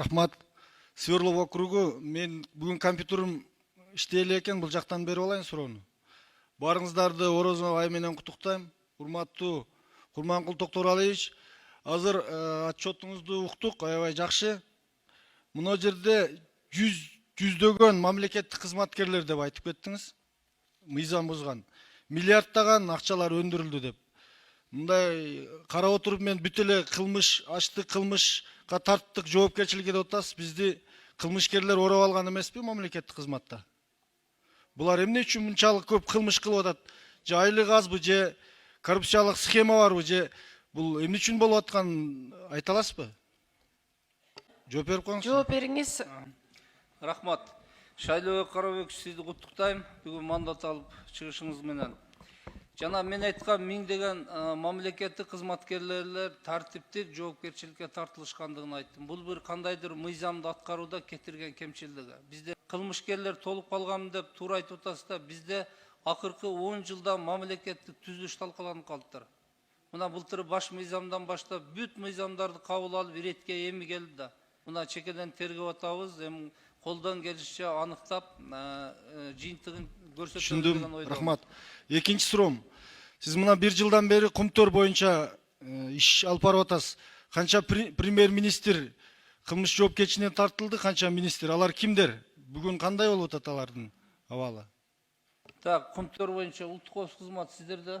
Рахмат. Сверлов округу, мен бүгін компьютерім иштей экен, бұл жақтан беріп алайын суроону. Барыңыздарды Орозов ай менен куттуктайм. Урматтуу Курманкул Токторалиевич, азыр отчетуңузду уктук, аябай жакшы. Мына жерде жүздөгөн мамлекеттик кызматкерлер деп айтып кеттиңиз. Мыйзам бузган. Миллиардтаган акчалар өндүрүлдү деп. Мындай карап отуруп мен бүт эле кылмыш, аштык кылмышка тарттык жоопкерчиликке деп атасыз. Бизди кылмышкерлер ороп алган эмеспи мамлекеттик кызматта? Булар эмне үчүн мынчалык көп кылмыш кылып атат? Же айлык азбы, же коррупциялык схема барбы, же бул эмне үчүн болуп атканын айта аласызбы? Жооп берип коюңуз. Жооп бериңиз. Рахмат. Шайлообек Карабекович, сизди куттуктайм бүгүн мандат алып чыгышыңыз менен. Жана мен айткан миңдеген мамлекеттик кызматкерлер тартиптик жоопкерчиликке тартылышкандыгын айттым. Бул бир кандайдыр мыйзамды аткарууда кетирген кемчилдиги. Бизде кылмышкерлер толуп калган деп туура айтып атасыз да, бизде акыркы 10 жылда мамлекеттик түзүлүш талкаланып калыптыр. Мына былтыр баш мыйзамдан баштап бүт мыйзамдарды кабыл алып иретке эми келди да. Мына чекеден тергеп атабыз, эми колдон келишинче аныктап жыйынтыгын көрсөтөбүз деген Түшүндүм. ойдомун. Рахмат. Экинчи суроом. Сиз мына 1 жылдан бери Кумтөр боюнча иш алып барып атасыз. Канча премьер-министр кылмыш жоопкерчилигине тартылды, канча министр? Алар кимдер? Бүгүн кандай болуп атат алардын абалы? Так, Кумтөр боюнча улуттук коопсуздук кызматы сиздерде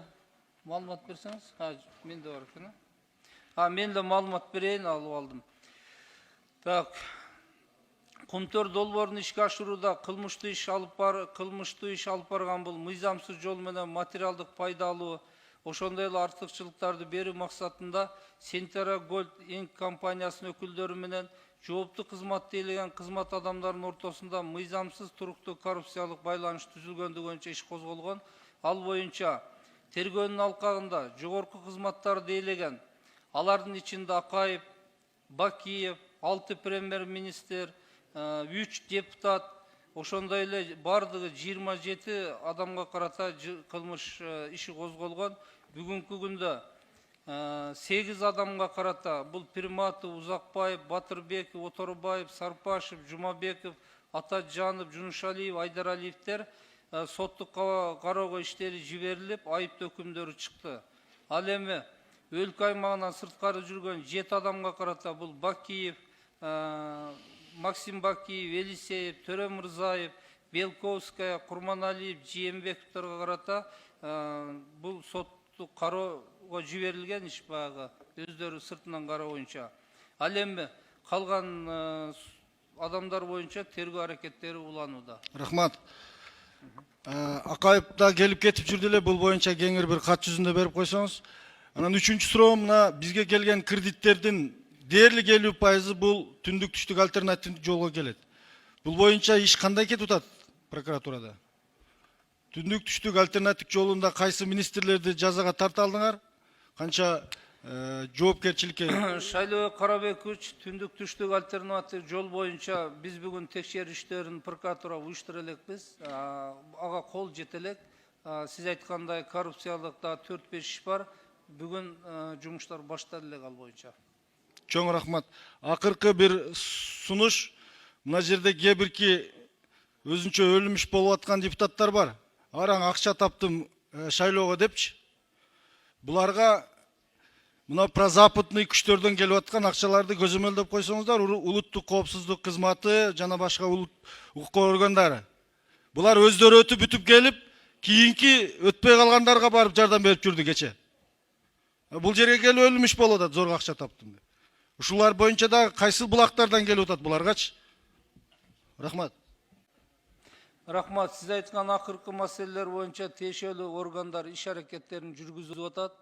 маалымат берсеңиз. Менде бар экен. Мен да маалымат берейин, алып алдым. Так, Кумтөр долбоорун ишке ашырууда кылмыштуу иш алып барган бул мыйзамсыз жол менен материалдык пайда алуу, ошондой эле артыкчылыктарды берүү максатында Сентера Голд Инк компаниясынын өкүлдөрү менен жооптуу кызмат тейлеген кызмат адамдарынын ортосунда мыйзамсыз туруктуу коррупциялык байланыш түзүлгөндүгү боюнча иш козголгон. Ал боюнча тергөөнүн алкагында жогорку кызматтарды ээлеген, алардын ичинде Акаев, Бакиев, 6 премьер-министр, 3 депутат, ошондой эле бардыгы 27 адамга карата кылмыш иши козголгон. Бүгүнкү күндө 8 адамга карата бул Пирматов, Узакбаев, Батырбеков, Оторбаев, Сарпашев, Жумабеков, Атаджанов, Жунушалиев, Айдаралиевдер соттук кароого иштери жиберилип, айыптуу өкүмдөрү чыкты. Ал эми өлкө аймагынан сырткары жүргөн 7 адамга карата бул Бакиев, Максим Бакиев, Елисеев, Төрө Мырзаев, Белковская, Курманалиев, Жиембековторго карата бул соттук кароого жиберилген иш баягы өздөрү сыртынан кароо боюнча. Ал эми калган адамдар боюнча тергөө аракеттери уланууда. Рахмат. Акаев да келип кетип жүрдү эле, бул боюнча кеңир бир кат жүзүндө берип койсоңуз. Анан үчүнчү суроом, мына бизге келген кредиттердин дээрлик 50% бул түндүк түштүк альтернативдик жолго келет. Бул боюнча иш кандай кетип атат прокуратурада? Түндүк түштүк альтернативдик жолунда кайсы министрлерди жазага тарта алдыңар? Канча жоопкерчиликке? Шайлообек Карабекович, түндүк түштүк альтернативдик жол боюнча биз бүгүн текшерүү иштерин прокуратура уюштура элекпиз. Ага кол жете элек. Сиз айткандай коррупциялык да 4-5 иш бар. Бүгүн жумуштар башталды элек ал боюнча. Чоң рахмат. Акыркы бир сунуш, мына жерде кээ-бирки өзүнчө өлүмүш болуп аткан депутаттар бар. Араң акча таптым шайлоого депчи. Буларга мына прозападный күчтөрдөн келип аткан акчаларды көзөмөлдөп койсоңуздар, улуттук коопсуздук кызматы жана башка укук органдары. Булар өздөрү өтүп бүтүп келип, кийинки өтпөй калгандарга барып жардам берип жүрдү кече. Бул жерге келип өлүмүш болуп атат, зорго акча таптым деп. Ушулар боюнча да кайсы булактардан келип атат буларгачы? Рахмат. Рахмат, сиз айткан акыркы маселелер боюнча тиешелүү органдар иш аракеттерин жүргүзүп атат.